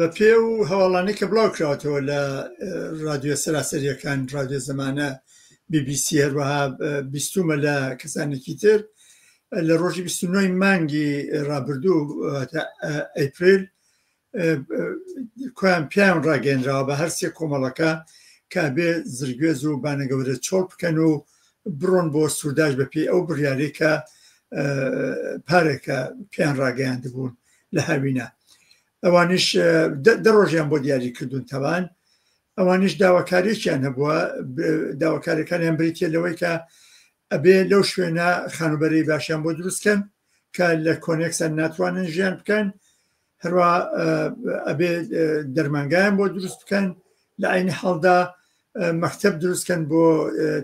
بە پێ و هەواڵانی کە بڵاو کراوەتەوە لە رادیۆ سەراسەریەکان رادیۆ زەمانە BBC هەروەها بیستومە لە کەسانێکی تر لە ڕۆژی 29 مانگی ڕابردوو ئەیپریل کۆیان پیان ڕاگەێنراوە بە هەرسێ کۆمەڵەکە کابێ زرگوێز و بانەگەورە چۆڵ بکەن و بڕۆن بۆ سووداش بە پێی ئەو بڕیارەی کە پارێکە پیان ڕاگەیاند بوون لە هاوینە. ئەوانش دە ڕۆژیان بۆ دیاری کردوون تەوان ئەوانش داواکاریێکیان هەبووە داواکاریەکانیان بریتە لەوەی کە ئەبێ لەو شوێنە خانوبەرەی باشیان بۆ دروستکەن کە لە کۆنێکسان ناتوانن ژیان بکەن هەروە ئەبێ دەرمانگایان بۆ دروست بکەن لە عینی هەڵدا مەکتەب دروستکەن بۆ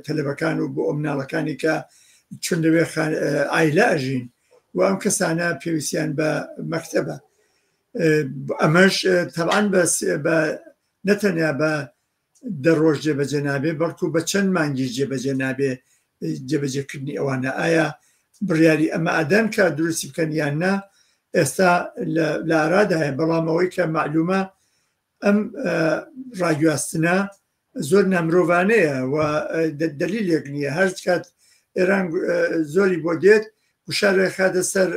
تەلەبەکان و بۆ ئەو مناڵەکانی کە چون لەوێ ئایلە ئەژین و ئەم کەسانە پێویستیان بە مەکتەبە. ئەمەش تەبعاً بە نەتەنیا بە دە ڕۆژ جێبەجێ نابێ بەڵکو بە چەند مانگی جێبەجێ نابێ جێبەجێکردنی ئەوانە ئایا بڕیاری ئەمە ئەدەن کە دروستی بکەن یان نا ئێستا لە ئارادایە بەڵام ئەوەی کە معلومە ئەم ڕاگواستنە زۆر نامرۆڤانەیە و دەلیلێک نییە هەر کات ئێران زۆری بۆ دێت وشارێ خاتە سەر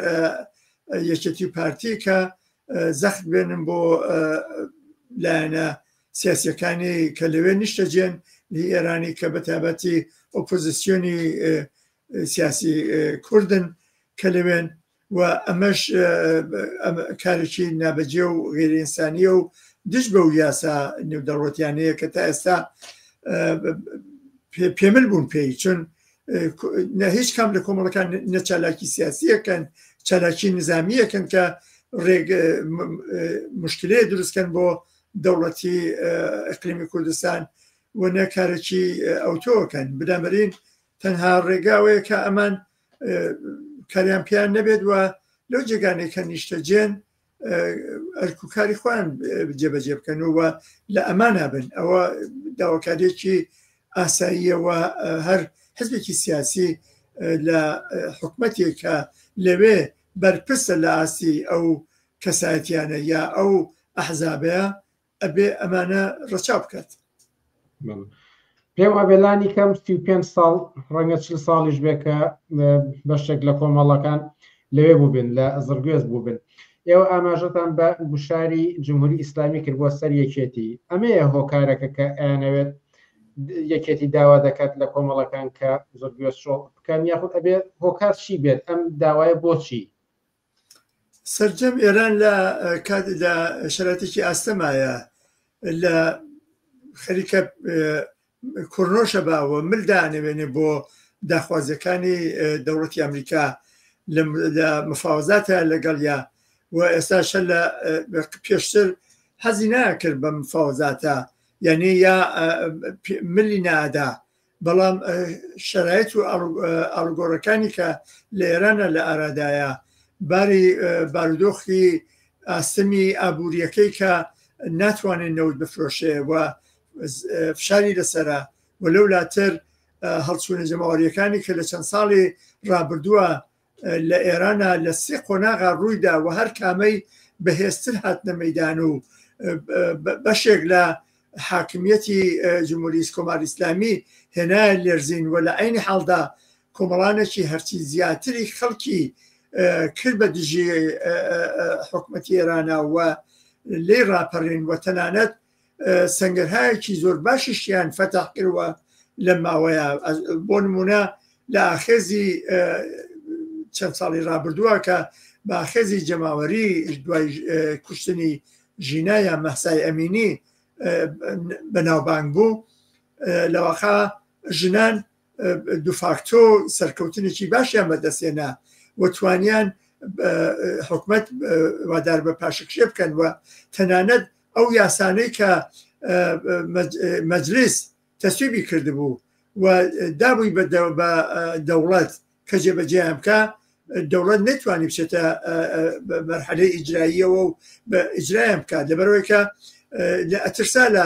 یەکێتی پارتی کە زەخت بێنن بۆ لایەنە سیاسیەکانی کە لەوێ نیشتەجێن لی ئێرانی کە بەتابەتی ئۆپۆزیسیۆنی سیاسی کوردن کە لەوێن و ئەمەش کارێکی نابەجێ و غێرئینسانیە و دش بە و یاسا نێودەوڵەتیانەیە کە تا ئێستا پێمل بوون پێی چون هیچ کام لە کۆمەڵەکان نە چالاکی سیاسیەکەن چالاکی نظامیەکەن کە مشکلەیە دروستکەن بۆ دەوڵەتی ئەقلیمی کوردستان و نەکارێکی ئەوتۆکەن بنابەرین تەنها ڕێگاوەیە کە ئەمان کاریان پیان نەبێت وە لەو جێگانێک کە نیشتەجێن ئەرکوکاری خۆیان جێبەجێ بکەن و لە ئەمانە بن ئەوە داواکاریێکی ئاساییەوە هەر حزبێکی سیاسی لە حکومەتێکە لەوێ بەرپرسە لە ئاسی ئەو کەسایەتیانە یا ئەو ئەحزابەیە ئەبێ ئەمانە ڕەچاو بکات. پێم ئەبێلانی کەم 35 ساڵ ڕەنگە 40 ساڵیش بێکە بەشێک لە کۆمەڵەکان لەوێ بوو بن لە زرگوێز بوو بن ئێوە ئاماژەتان بە گوشاری جمهوری ئیسلامی کرد بۆ سەر یەکێتی ئەمەیە هۆکارەکە کە ئەیانەوێت یەکێتی داوا دەکات لە کۆمەڵەکان کە زرگوێز شۆ بکەن یاخود ئەبێ هۆکار چی بێت ئەم داوایە بۆچی؟ سەرجەم ئێران لە شەراتێکی ئاستەمایە لە خەریکە کوڕنۆشە باوە ملدانەوێنێ بۆ داخوازیەکانی دەوڵەتی ئەمریکا لە مفاوزاتە لەگەڵیا و ئێستاشە لە پێشتر حەزی ناکرد بە مفاوزاتە یعنی یا ملی نادا بەڵام شەرایط و ئاڵگۆڕەکانی کە لە ئێرانە لە ئارادایە باری بارودۆخی ئاستەمی ئابوووریەکەی کە ناتوانێت نەوت بفرۆشێ و فشاری لەسرە و لەولاتر هەڵچوونە جەماوەریەکانی کە لە چەند ساڵی ڕابردووە لە ئێرانە لە سێ قۆناغا ڕوویدا و هەر کامەی بەهێزتر هاتنە مەیدان و بەشێک لە حاکمیەتی جمهوری کۆماری ئیسلامی هێنایە لێرزین و لە عینی حاڵدا کۆمەڵانێکی هەرچی زیاتری خەڵکی کرد بە دژی حکومەتی ئێرانە و لێ ڕاپەڕین و تەنانەت سەنگەرهایەکی زۆر باشیشیان فەتح کردوە لە ماوەیە بۆ نمونە لە ئاخێزی چەند ساڵی ڕابردووە کە بە ئاخێزی جەماوەری دوای کوشتنی ژینایە مەحسای ئەمینی بەناوبانگ بوو لەوەخا ژنان دوفاکتۆ سەرکەوتنێکی باشیان بەدەستێنا و توانیان حکومەت وادار بە پاشەکشێ بکەن و تەنانەت ئەو یاسانەی کە مەجلیس تەسویبی کردبوو و دابووی بە دەوڵەت کە جێبەجێیان بکە دەوڵەت نەتوانی بچێتە مەرحەلەی ئیجراییەوە و بە ئیجرایان بکات لەبەرەوەی کە لە ئەترسا لە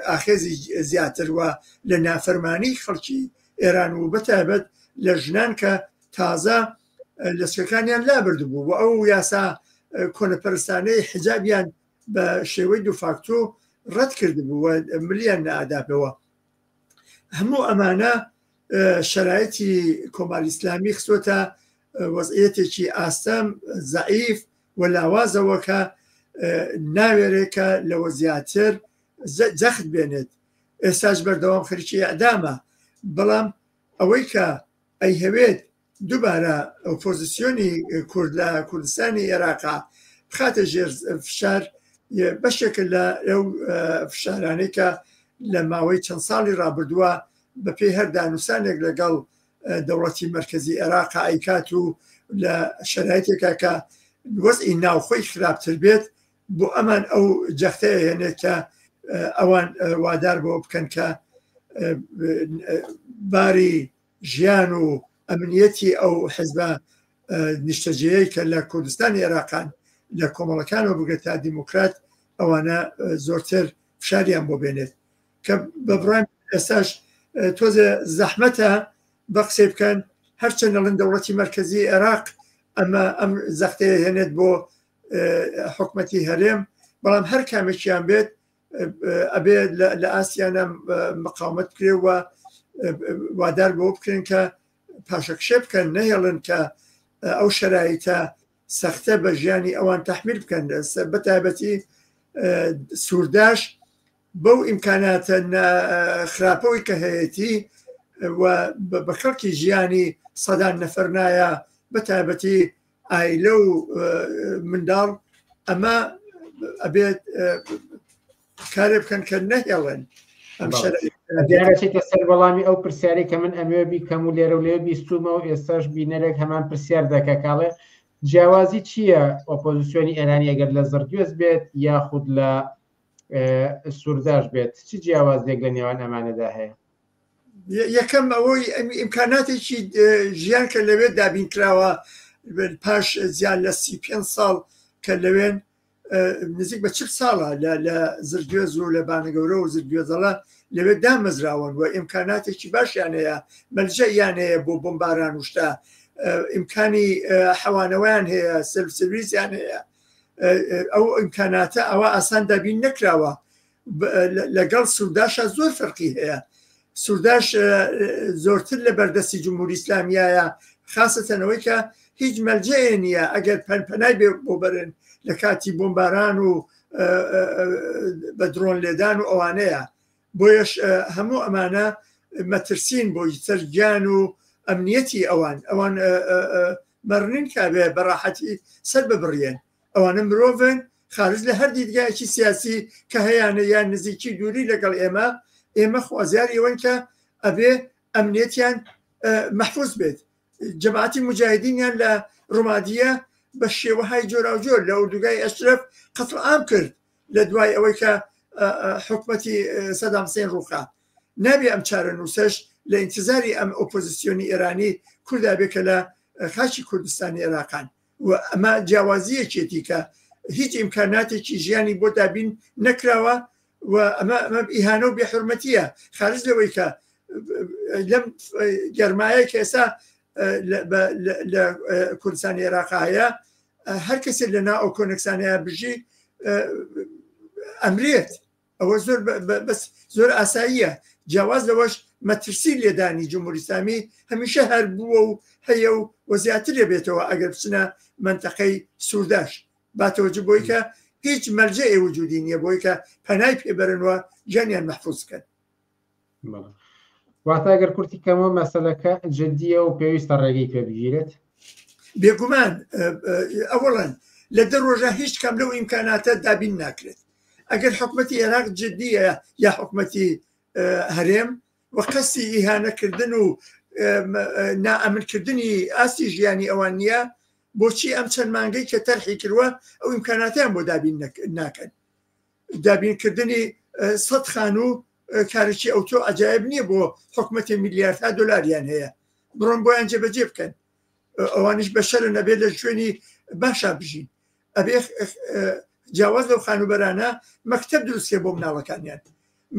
ئاخێزی زیاتر وە لە نافەرمانی خەڵکی ئێران و بەتایبەت لە ژنان کە تازە لەسکەکانیان لابردبوو و ئەو یاسا کۆنەپەرستانەی حجابیان بە شێوەی دووفاکتۆ ڕەت کردبوو ملیان نەئادابەوە. هەموو ئەمانە شرایطی کۆماری ئیسلامی خستۆتە وەزعیەتێکی ئاستەم زەعیف و لاوازەوە کە ناوێرێکە لەوە زیاتر جەخت بێنێت. ئێستاش بەردەوام خەریکی ئەعدامە، بەڵام ئەوەی کە ئەی هەوێت دووبارە ئۆپۆزیسیۆنی کورد لە کوردستانی عێراقا بخاتە ژێر فشار بەشێکە لە ئەو فشارانەی کە لە ماوەی چەند ساڵی ڕابردووە بە پێی هەر دانووسانێک لەگەڵ دەوڵەتی مەرکەزی عێراقا ئەیکات و لە شەرایطێکە کە وەزعی ناوخۆی خراپتر بێت بۆ ئەمان ئەو جەختەیە هێنێت کە ئەوان وادار بۆ بکەن کە باری ژیان و ئەمنیەتی ئەو حزبە نیشتەجێیەی کە لە کوردستانی عێراقان لە کۆمەڵەکانەوە بگرێت تا دیموکرات ئەوانە زۆرتر فشاریان بۆ بێنێت کە بەبڕای ئێستاش تۆزە زەحمەتە بە قسێ بکەن هەرچەند دەڵێن دەوڵەتی مەرکەزی عێراق ئەم زەختەیە هێنێت بۆ حکومەتی هەرێم، بەڵام هەر کامێکیان بێت ئەبێ لە ئاسیانە مقاومەت بکرێەوە وادار بۆ بکرێن کە پاشەکشێ بکەن، نەهێڵن کە ئەو شەرایطە سەختە بە ژیانی ئەوان تەحمیل بکەن. بەتایبەتی سوورداش بەو ئیمکاناتە خراپەوەی کە هەیەی و بە خەڵکی ژیانی سەدان نەفەر نایە بەتایبەتی ئایلە و منداڵ، ئەمە ئەبێت کارێ بکەن کە نەهێڵن. دیارەچێتە سەر وەڵامی ئەو پرسیاری کە من ئەمێ بیکەم و لێرە و لێ بیستومە و ئێستاش بینەرێک هەمان پرسیار دەکە کاڵێ جیاوازی چییە ئۆپۆزیسیۆنی ئێرانی ئەگەر لە زەردوێز بێت یاخود لە سوورداش بێت چی جیاوازێک لە نێوان ئەمانەدا هەیە؟ یەکەم ئەوەی ئیمکاناتێکی ژیان کە لەوێ دابینکراوە پاش زیان لە 35 ساڵ کە لەوێن نزیک بە 40 ساڵە لە زردگوێز و لە بانەگەورە و زردگوێزەڵە لەوێ دامەزراون و ئیمکاناتێکی باشیان هەیە، مەلجەیان هەیە بۆ بۆمباران وشتا، ئیمکانی حەوانەوەیان هەیە، سرویسیان هەیە. ئەو ئیمکاناتە ئەوە ئاسان دابین نەکراوە. لەگەڵ سووداشە زۆر فەرقی هەیە. سووداش زۆرتر لە بەردەستی جمهوری ئیسلامیایە، خاستەنەوەی کە هیچ مەلجەیە نییە ئەگەر پەنای بۆ بەرن لە کاتی بۆمباران و بە درۆن لێدان و ئەوانەیە. بۆیش هەموو ئەمانە مەترسین بۆی سەرگیان و ئەمنیەتی ئەوان مەڕنین کابێ بەڕاحەتی سەر ببڕێن. ئەوانە مرۆڤن خارج لە هەر دیدگایەکی سیاسی کە هەیەیانە یان نزیکی دووری لەگەڵ ئێمە خوازیار ئێوەن کە ئەبێ ئەمنیەتیان مەحفوظ بێت. جەماعەتی مجاهدینیان لە ڕۆمادیە بە شێوەهای جۆراوجۆر لە ئوردوگای ئەشرەف قەتڵ عام کرد لە دوای ئەوەی کە حکومەتی سەدام حوسێن ڕووخا. نابێ ئەم چارە نووسش لە ئینتیزاری ئەم ئۆپۆزیسیۆنی ئێرانی کووردا بێ کە لە خاچی کوردستانی عێراقان و ئەمە جیاوازیەکێتی کە هیچ ئیمکاناتێکی ژیانی بۆ دابین نەکراوە و ئەمە ئیهانە و بێحورمەتیە خارج لەوەی کە لەم گەرمایە کە ئێستا لە کوردستانی عێراقا هەیە هەر کەسێک لەنا ئەو کۆنەکسانەیە بژی ئەمرێت. ئەوە زۆر ئاساییە. جیاواز لەوەش مەترسی لێدانی جمهوری ئیسلامی هەمیشە هەر بووە و هەیە و وەزیاتر لێبێتەوە ئەگەر بچنە منتەقەی سوورداش باتەوەجه بۆی کە هیچ مەرجەیە وجودی نییە بۆی کە پەنای پێبەرنەوە ژیانیان مەحفوظ بکەن. واتە ئەگەر کورتی کەمەوە مەسەلەکە جددیە و پێویستە ڕێگەی پێ بگیرێت؟ بێگومان ئەوەڵەن لە دە ڕۆژە هیچ کەم لەو ئیمکاناتە دابین ناکرێت. ئەگەر حکومەتی عێراق جددیە یا حکومەتی هەرێم و قەسی ئیهانەکردن و نائەمنکردنی ئاستی ژیانی ئەوان نییە، بۆچی ئەم چەند مانگەی کە تەرحی کردووە ئەو ئیمکاناتیان بۆ دابین ناکەن؟ دابینکردنی 100 خان و کارێکی ئەوتۆ ئەجایب نییە بۆ حکومەتی میلیاردها دۆلاریان هەیە، بڕۆن بۆیان جێبەجێ بکەن. ئەوانش بەشەرە نەبێت لە شوێنی باشا بژین. ئەبێ جیاواز لەو خانوبەرانە مەکتەب دروستکرێ بۆ مناڵەکانیان،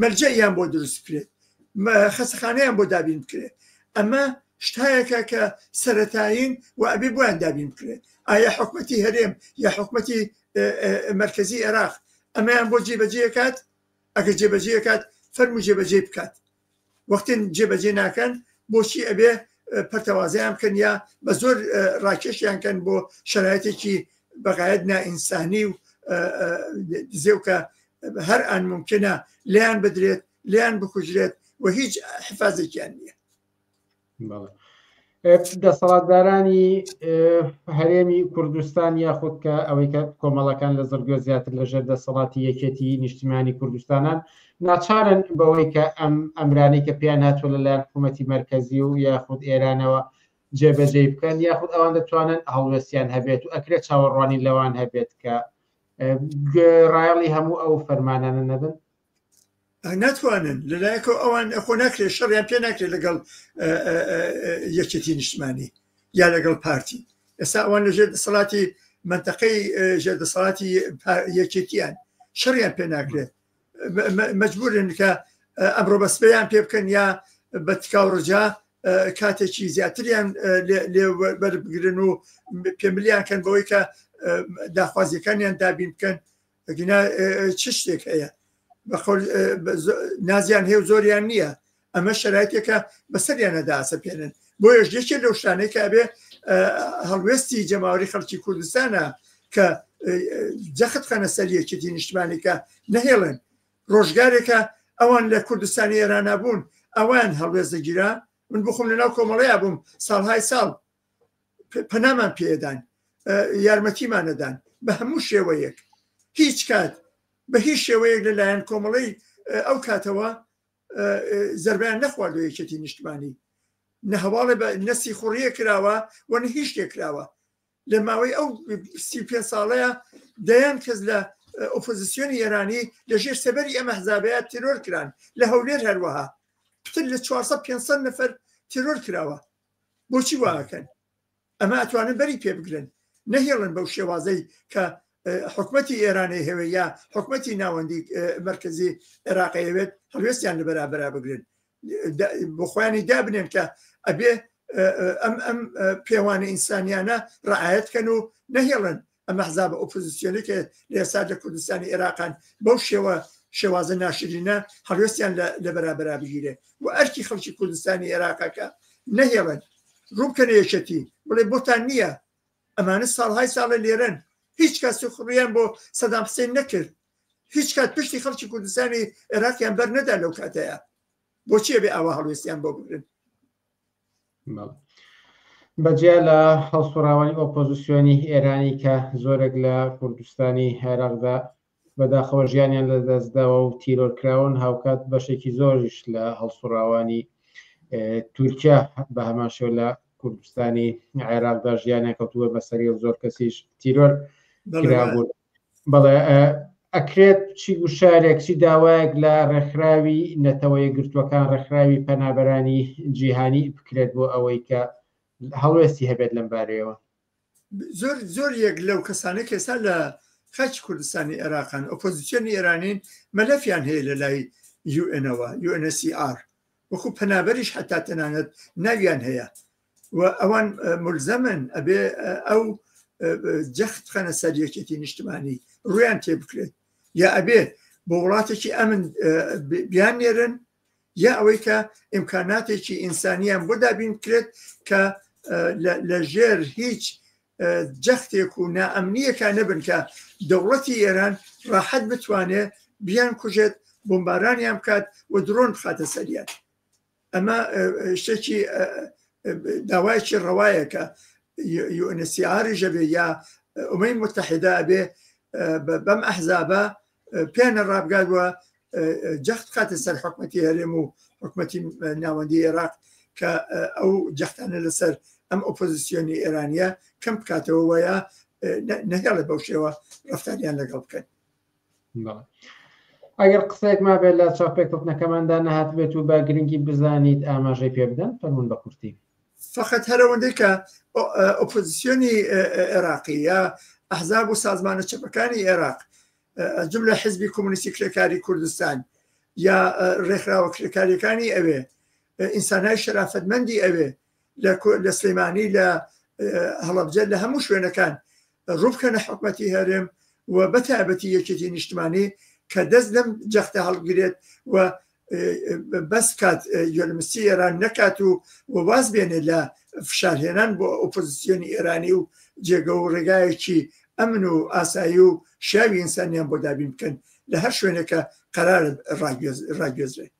مەلجەیان بۆ دروست بکرێت، خەسەخانەیان بۆ دابین بکرێت. ئەمە شتایەکە کە سەرەتایین و ئەبێ بۆیان دابین بکرێت. ئایا حکومەتی هەرێم یا حکومەتی مەرکەزی عێراق ئەمەیان بۆ جێبەجێکات ئەگە جێبەجێکات فەرمو جێبەجێ بکات وەختێن جێبەجێ ناکەن بۆچی ئەبێ پەرتەوازیان بکەن یا بە زۆر ڕاکێشیان کەن بۆ شەرایەتێکی بەغایەت نائینسانی و زێوکە هەر ئان ممکنە لیان بدرێت لیان بکوژرێت و هیچ حفاظێکیان نییە. دەسەڵاتدارانی هەرێمی کوردستان یاخود کە ئەوەی کە کۆمەڵەکان لە زەرگۆ زیاتر لەژێر دەسەڵاتی یەکێتی نیشتیمانی کوردستانان ناچارن بەوەی کە ئەمرانی کە پێیان هاتووە لەلایەن حکوومەتی مەرکەزی و یاخود ئێرانەوە جێبەجێ بکەن یاخود ئەوان دەتوانن هەڵوێستیان هەبێت و ئەکرێت چاوەڕوانی لەوان هەبێت کە ڕایەڵی هەموو ئەو فەرمانانە نەبن ناتوانن لەلایەکە ئەوان خۆ ناکرێت شەڕیان پێ ناکرێت لەگەڵ یەکێتی نیشتمانی یا لەگەڵ پارتی ئێستا ئەوان لەژێر دەسەڵاتی منتەقەی ژێردەسەڵاتی یەکێتیان شەڕیان پێ ناکرێت مەجبورن کە ئەمڕۆ بەسبەیان پێ بکەن یا بە تکاو ڕجا کاتێکی زیاتریان لێ بەربگرن و پێملیان کەن بەوەی کە داخوازیەکانیان دابین بکەن چ شتێک هەیە نازیان هەیە و زۆریان نییە ئەمە شەرایەتێکە بەسەریانەدا ئاسەپێنن بۆ یەشتێکی لەو شتانەی کە ئەبێ هەڵوێستی جەماوەری خەڵکی کوردستانە کە جەخت خەنە سەر یەکێتی نیشتمانی کە نەهێڵن ڕۆژگارێکە ئەوان لە کوردستانی ئێرانە بوون ئەوان هەڵوێز دەگیرا من بخۆم لەناو کۆمەڵەیە بووم ساڵهای ساڵ پەنامان پێدان یارمەتیمانەدان بە هەموو شێوەیەک هیچ کات بە هیچ شێوەیەک لەلایەن کۆمەڵەی ئەو کاتەوە زەربیان نەخواردۆ یەکێتی نیشتمانی نە هەواڵێ بە نەسی خوڕیە کراوە و نە هیچ شتێک کراوە لە ماوەی ئەو 35 ساڵەیە دەیان کەس لە ئۆپۆزیسیۆنی ئێرانی لەژێر سەبەری ئەمە حزابەیە تیرۆر کران لە هەولێر هەروەها پتر لە 400-500 نەفەر تیرۆر کراوە بۆچی واکەن ئەمە ئەتوانن بەری پێ بگرن نەهێڵن بەو شێوازەی کە حکومەتی ئێرانی هەوێ یا حکومەتی ناوەندی مرکزی عێراقیەوێت هەڵوێستیان لە بەرابەرا بگرن بۆ خۆیانی دابنێن کە ئەبێ ئەم پێوانە ئینسانیانە ڕعایەتکەن و نەهێڵن ئەمە حزاب ئۆپۆزیسیۆنی کە لە ئێستا لە کوردستانی عێراقان بەو شێوازە ناشرینە هەڵوێستیان لە بەرابەرا بگیرێ و ئەرکی خەڵکی کوردستانی عێراقەکە نەهێڵن ڕووبکەنە یەکێتی بڵێ بۆتان نییە ئەمانە ساڵهای ساڵە لێرن هیچ کات سوخڕیان بۆ سەدام حوسێن نەکرد هیچ کات پشتی خەڵکی کوردستانی عێراقیان بەر نەدا لەو کاتەیە بۆچیە بێ ئاوا هەڵوێستیان بۆ بگرن بەجیا لە هەڵسوڕاوانی ئۆپۆزیسیۆنی ئێرانی کە زۆرێک لە کوردستانی عێراقدا بەداخەوە ژیانیان لە دەستداوە و تیرۆرکراون هاوکات بەشێکی زۆریش لە هەڵسوڕاوانی تورکیا بە هەمان شێوە لە کوردستانی عێراقدا ژیانیان کەوتووە بەسەری و زۆر کەسیش تیرۆر کرابوون بەڵێ ئەکرێت چی گوشارێک چی داوایەک لە ڕێکخراوی نەتەوە یەکگرتووەکان ڕێکخراوی پەنابەرانی جیهانی بکرێت بۆ ئەوەی کە هەڵوێستی هەبێت لەم بارەیەوە زۆر یەک لەو کەسانە کەسا لە خەڵکی کوردستانی عێراقان ئۆپۆزیسیۆنی ئێرانین مەلەفیان هەیە لە لای UNەوە UNHCR وەکو پەنابەریش حتا تەنانەت ناویان هەیە و ئەوان ملزەمن ئەبێ ئەو جەخت خەنە سەر یەکێتی نیشتمانی ڕویان تێ بکرێت یا ئەبێ بۆ وڵاتێکی ئەمن بیان نێرن یا ئەوەی کە ئیمکاناتێکی ئینسانیان بۆ دابین بکرێت کە لە ژێر هیچ جەختێک و نائەمنیەکە نەبن کە دەوڵەتی ئێران ڕاحەت بتوانێت بیان کوژێت بۆمبارانیان بکات و درۆن بخاتە سەریان ئەمە شتێکی داوایەکی ڕەوایە کە UNHCR ژەبێ یا ئومەی متحیدا ئەبێ بەم ئەحزابە پێیانە ڕابگاتوە جەخت خاتە سەر حکومەتی هەرێم و حکومەتی ناوەندی عێراق کە ئەو جەختانە لەسەر ئەم ئۆپۆزیسیۆنی ئێرانیە کەم بکاتەوە وایە نەهێڵە بەو شێوە ڕەفتاریان لەگەڵ بکەن ئەگەر قسەیەک ما بێت لە چاپێککەوتنەکەماندا نەهات بێت و بە گرنگی بزانیت ئاماژەی پێ بدەن فەرمون بە کورتی فقط هەرەوەندەی کە ئۆپۆزیسیۆنی عێراقی یا ئەحزاب و سازمانە چەپەکانی عێراق جملە حزبی کۆمونیستی کرێکاری کوردستان یا ڕێکخراوە کرێکاریەکانی ئەوێ ئینسانای شەرافەتمەندی ئەوێ لە سلەیمانی لە هەڵەبجە لە هەموو شوێنەکان ڕووبکەنە حکومەتی هەرێم و بەتایبەتی یەکێتی نیشتمانی کە دەست لەم جەختە هەڵگرێت و بەس کات یۆلمسی ئێران نەکات و واز بێنێت لە فشارهێنان بۆ ئۆپۆزیسیۆنی ئێرانی و جێگە و ڕێگایەکی ئەمن و ئاسایی و شاوی ئینسانیان بۆ دابین بکەن لە هەر شوێنێکە قەرارە ڕاگوێزرێت.